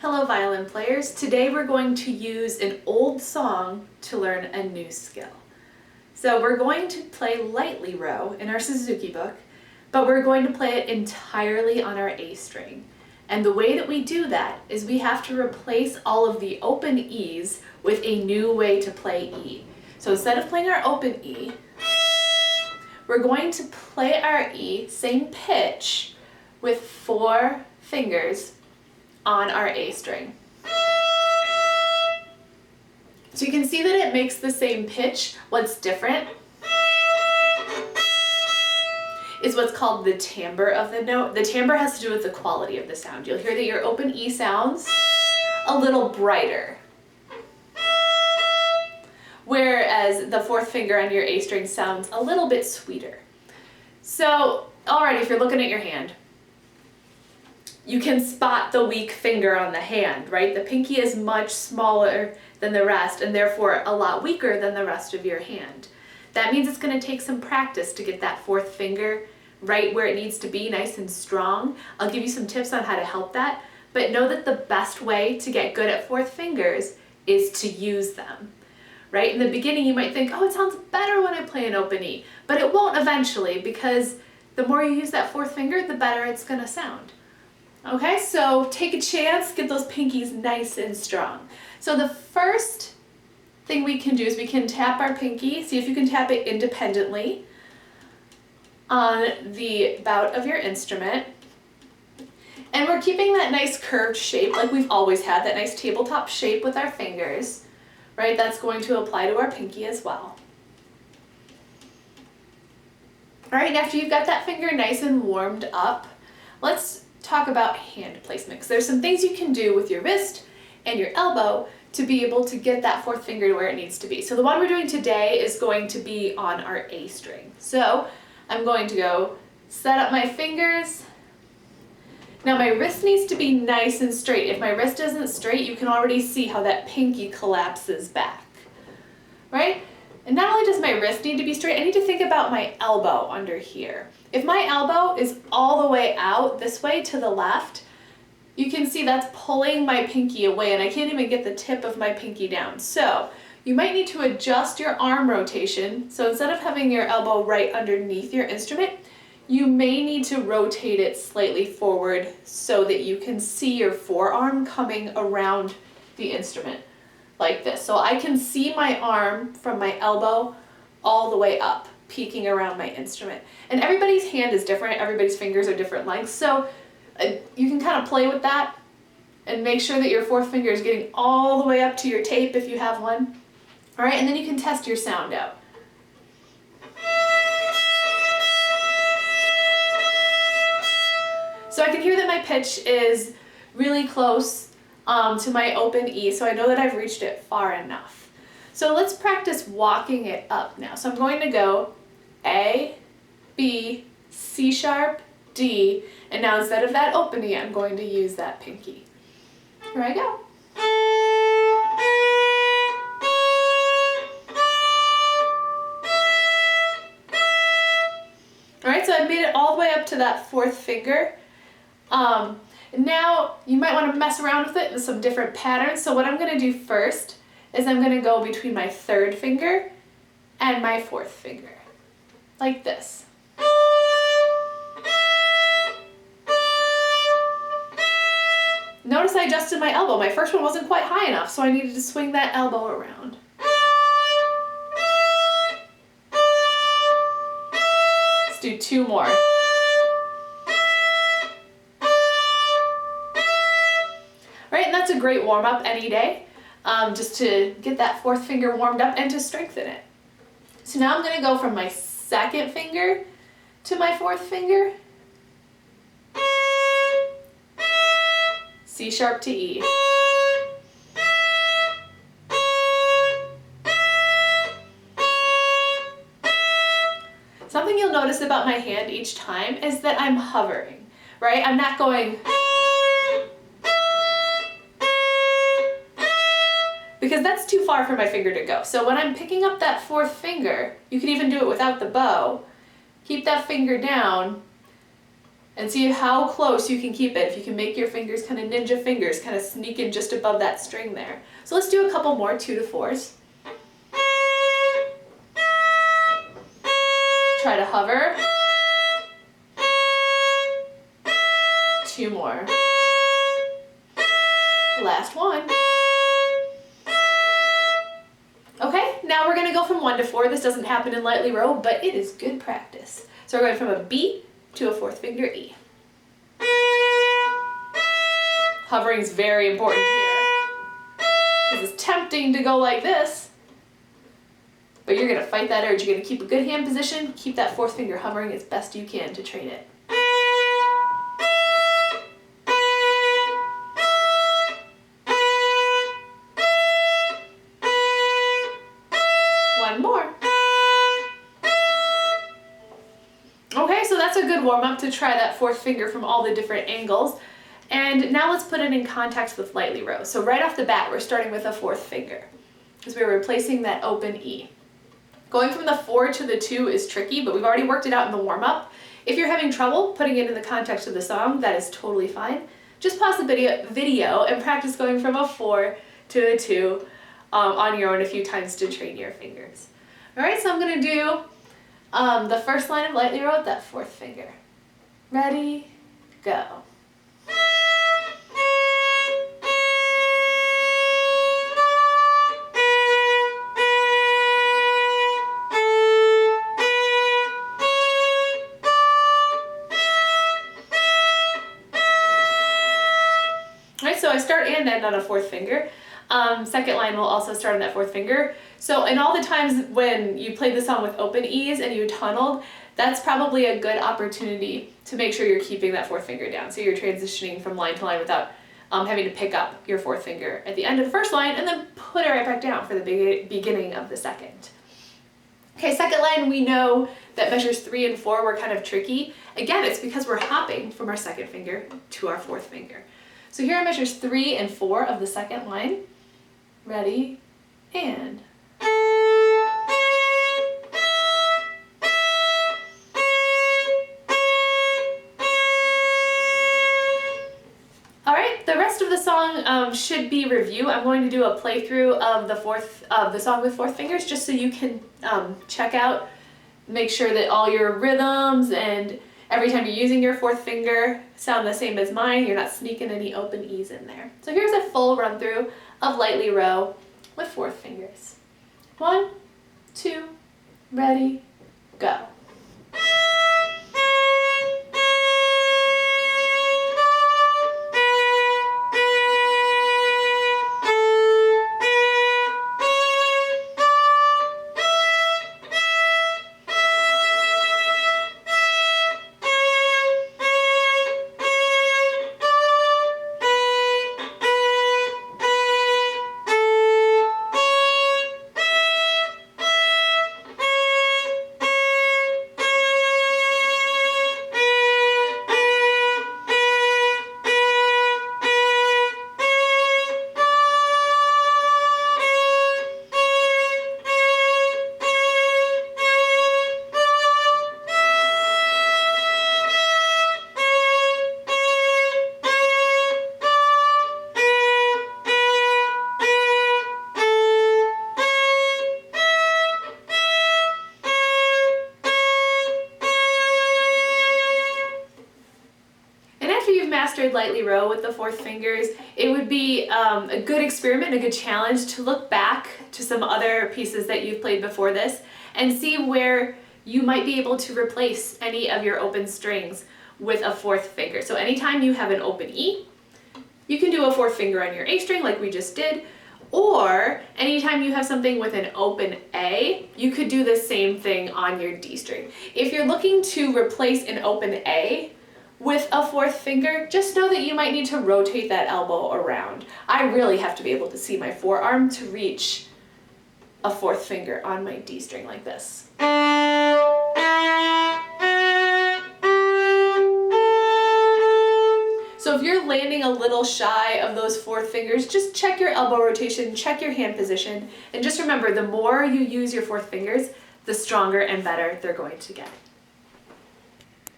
Hello violin players, today we're going to use an old song to learn a new skill. So we're going to play Lightly Row in our Suzuki book, but we're going to play it entirely on our A string. And the way that we do that is we have to replace all of the open E's with a new way to play E. So instead of playing our open E, we're going to play our E, same pitch, with 4 fingers on our A string. So you can see that it makes the same pitch. What's different is what's called the timbre of the note. The timbre has to do with the quality of the sound. You'll hear that your open E sounds a little brighter, whereas the 4th finger on your A string sounds a little bit sweeter. So, alright, if you're looking at your hand, you can spot the weak finger on the hand, right? The pinky is much smaller than the rest and therefore a lot weaker than the rest of your hand. That means it's going to take some practice to get that 4th finger right where it needs to be, nice and strong. I'll give you some tips on how to help that, but know that the best way to get good at 4th fingers is to use them, right? In the beginning you might think, oh, it sounds better when I play an open E, but it won't eventually, because the more you use that 4th finger, the better it's going to sound. Okay, so take a chance, get those pinkies nice and strong. So the first thing we can do is we can tap our pinky, see if you can tap it independently on the bout of your instrument. And we're keeping that nice curved shape like we've always had, that nice tabletop shape with our fingers, right? That's going to apply to our pinky as well. All right, after you've got that finger nice and warmed up, let's talk about hand placement, because there's some things you can do with your wrist and your elbow to be able to get that 4th finger to where it needs to be. So the one we're doing today is going to be on our A string. So I'm going to go set up my fingers. Now my wrist needs to be nice and straight. If my wrist isn't straight, you can already see how that pinky collapses back, right? And not only does my wrist need to be straight, I need to think about my elbow under here. If my elbow is all the way out this way to the left, you can see that's pulling my pinky away and I can't even get the tip of my pinky down. So you might need to adjust your arm rotation. So instead of having your elbow right underneath your instrument, you may need to rotate it slightly forward so that you can see your forearm coming around the instrument like this. So I can see my arm from my elbow all the way up, peeking around my instrument. And everybody's hand is different, everybody's fingers are different lengths, so you can kind of play with that and make sure that your 4th finger is getting all the way up to your tape if you have one. All right, and then you can test your sound out. So I can hear that my pitch is really close to my open E, so I know that I've reached it far enough. So let's practice walking it up now. So I'm going to go A, B, C sharp, D, and now instead of that open E, I'm going to use that pinky. Here I go. All right, so I've made it all the way up to that 4th finger. Now you might want to mess around with it in some different patterns. So what I'm going to do first is I'm going to go between my 3rd finger and my 4th finger, like this. Notice I adjusted my elbow. My first one wasn't quite high enough, so I needed to swing that elbow around. Let's do 2 more. Right, and that's a great warm-up any day, just to get that 4th finger warmed up and to strengthen it. So now I'm going to go from my 2nd finger to my 4th finger, C sharp to E. Something you'll notice about my hand each time is that I'm hovering, right? I'm not going, because that's too far for my finger to go. So when I'm picking up that 4th finger, you can even do it without the bow, keep that finger down and see how close you can keep it. If you can make your fingers kind of ninja fingers, kind of sneak in just above that string there. So let's do a couple more 2 to 4s. Try to hover. 2 more. Last one. Okay, now we're gonna go from 1 to 4. This doesn't happen in lightly row, but it is good practice. So we're going from a B to a 4th finger E. Hovering is very important here. This is tempting to go like this, but you're gonna fight that urge. You're gonna keep a good hand position, keep that 4th finger hovering as best you can to train it. One more. Okay, so that's a good warm-up to try that 4th finger from all the different angles. And now let's put it in context with lightly row. So right off the bat, we're starting with a 4th finger because we're replacing that open E. Going from the 4 to the 2 is tricky, but we've already worked it out in the warm-up. If you're having trouble putting it in the context of the song, that is totally fine. Just pause the video and practice going from a 4 to a 2 on your own a few times to train your fingers. All right, so I'm gonna do the first line of lightly row with that 4th finger. Ready, go. So I start and end on a 4th finger. Second line will also start on that 4th finger. So in all the times when you played the song with open E's and you tunneled, that's probably a good opportunity to make sure you're keeping that 4th finger down. So you're transitioning from line to line without having to pick up your 4th finger at the end of the first line and then put it right back down for the beginning of the second. Okay, second line, we know that measures 3 and 4 were kind of tricky. Again, it's because we're hopping from our 2nd finger to our 4th finger. So here are measures 3 and 4 of the second line. Ready, and. All right, the rest of the song should be review. I'm going to do a playthrough of the song with 4th fingers just so you can check out, make sure that all your rhythms and every time you're using your 4th finger sound the same as mine. You're not sneaking any open E's in there. So here's a full run through of lightly row with 4th fingers. 1, 2, ready, go. Mastered lightly row with the 4th fingers, it would be a good experiment, a good challenge to look back to some other pieces that you've played before this and see where you might be able to replace any of your open strings with a 4th finger. So anytime you have an open E, you can do a 4th finger on your A string like we just did, or anytime you have something with an open A, you could do the same thing on your D string. If you're looking to replace an open A with a 4th finger, just know that you might need to rotate that elbow around. I really have to be able to see my forearm to reach a 4th finger on my D string like this. So if you're landing a little shy of those 4th fingers, just check your elbow rotation, check your hand position, and just remember, the more you use your 4th fingers, the stronger and better they're going to get.